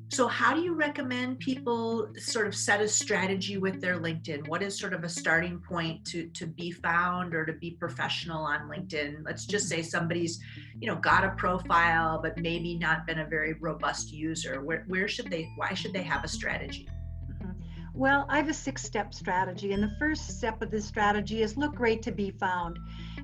So how do you recommend people sort of set a strategy with their LinkedIn? What is sort of a starting point to be found or to be professional on LinkedIn? Let's just say somebody's, got a profile, but maybe not been a very robust user. Where should why should they have a strategy? Mhm. Well, I have a 6-step strategy, and the first step of this strategy is look great to be found.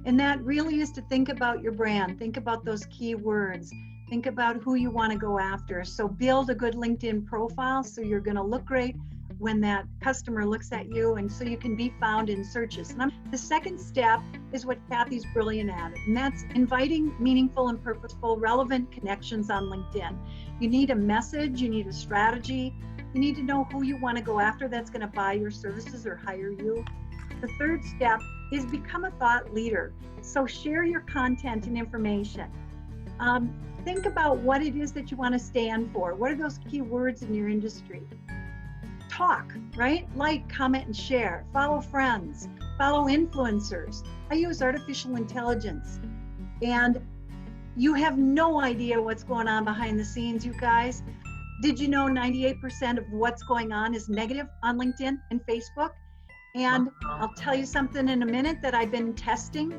And that really is to think about your brand, think about those keywords, think about who you want to go after. So build a good LinkedIn profile so you're going to look great when that customer looks at you, and so you can be found in searches. The second step is what Cathy's brilliant at, and that's inviting meaningful and purposeful, relevant connections on LinkedIn. You need a message, you need a strategy, you need to know who you want to go after that's going to buy your services or hire you. The third step is become a thought leader. So share your content and information. Think about what it is that you want to stand for. What are those key words in your industry? Talk, right? Like, comment, and share. Follow friends, follow influencers. I use artificial intelligence, and you have no idea what's going on behind the scenes, you guys. Did you know 98% of what's going on is negative on LinkedIn and Facebook? And Wow. I'll tell you something in a minute that I've been testing,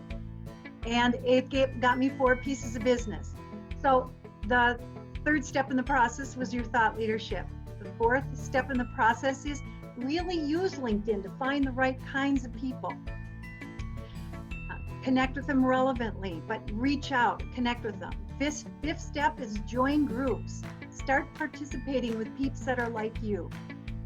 and it got me 4 pieces of business. So the third step in the process was your thought leadership. The fourth step in the process is really use LinkedIn to find the right kinds of people. Connect with them relevantly, but reach out, connect with them. Fifth step is join groups. Start participating with peeps that are like you.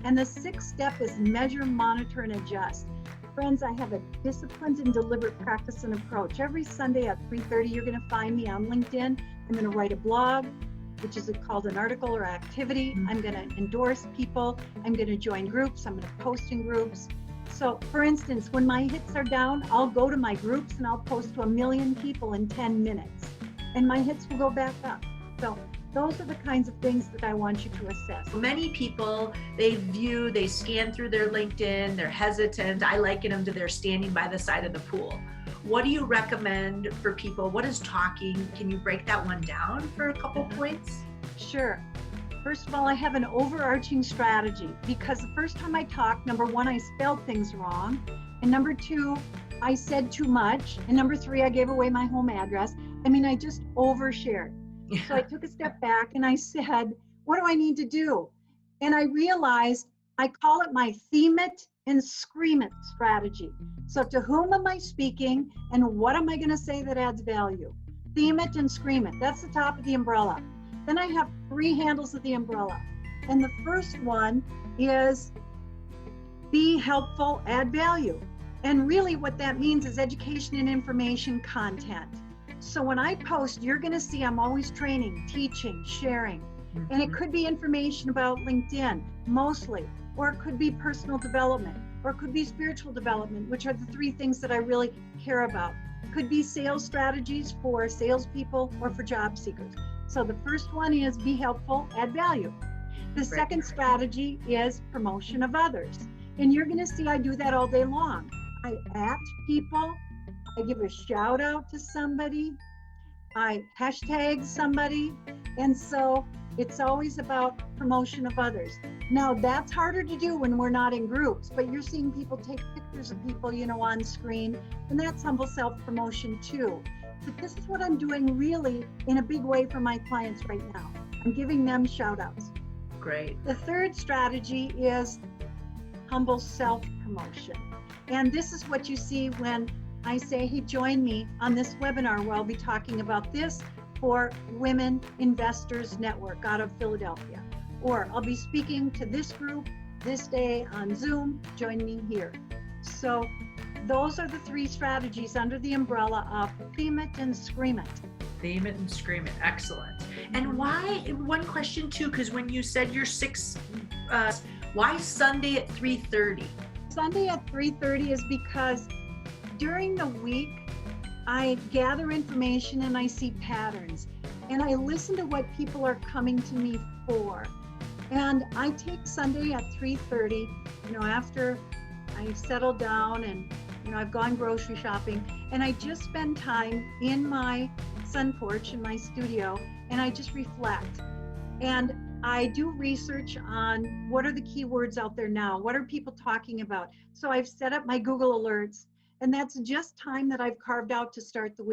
And the sixth step is measure, monitor, and adjust. Friends, I have a disciplined and deliberate practice and approach. Every Sunday at 3:30, you're going to find me on LinkedIn. I'm going to write a blog, which is called an article or activity. I'm going to endorse people. I'm going to join groups. I'm going to post in groups. So for instance, when my hits are down, I'll go to my groups and I'll post to 1 million people in 10 minutes. And my hits will go back up. So those are the kinds of things that I want you to assess. Many people, they scan through their LinkedIn, they're hesitant. I liken them to they're standing by the side of the pool. What do you recommend for people? What is talking? Can you break that one down for a couple points? Sure. First of all, I have an overarching strategy because the first time I talked, number one, I spelled things wrong. And number two, I said too much. And number three, I gave away my home address. I just overshared. So I took a step back and I said, what do I need to do? And I realized I call it my theme it and scream it strategy. So to whom am I speaking and what am I going to say that adds value? Theme it and scream it. That's the top of the umbrella. Then I have 3 handles of the umbrella. And the first one is be helpful, add value. And really what that means is education and information content. So when I post, you're going to see I'm always training, teaching, sharing. And it could be information about LinkedIn, mostly, or it could be personal development, or it could be spiritual development, which are the 3 things that I really care about. It could be sales strategies for salespeople or for job seekers. So the first one is be helpful, add value. The second strategy is promotion of others. And you're going to see I do that all day long. I at people, I give a shout out to somebody, I hashtag somebody, and so it's always about promotion of others. Now that's harder to do when we're not in groups, but you're seeing people take pictures of people, on screen, and that's humble self-promotion too. But this is what I'm doing really in a big way for my clients right now. I'm giving them shout outs. Great. The third strategy is humble self-promotion. And this is what you see when I say, hey, join me on this webinar where I'll be talking about this for Women Investors Network out of Philadelphia. Or I'll be speaking to this group this day on Zoom, join me here. So those are the 3 strategies under the umbrella of theme it and scream it. Theme it and scream it. Excellent. And why, one question too, because when you said you're 6, why Sunday at 3:30? Sunday at 3:30 is because during the week, I gather information and I see patterns. And I listen to what people are coming to me for. And I take Sunday at 3:30, after I settle down and, I've gone grocery shopping, and I just spend time in my sun porch in my studio, and I just reflect. And I do research on what are the keywords out there now? What are people talking about? So I've set up my Google alerts, and that's just time that I've carved out to start the week.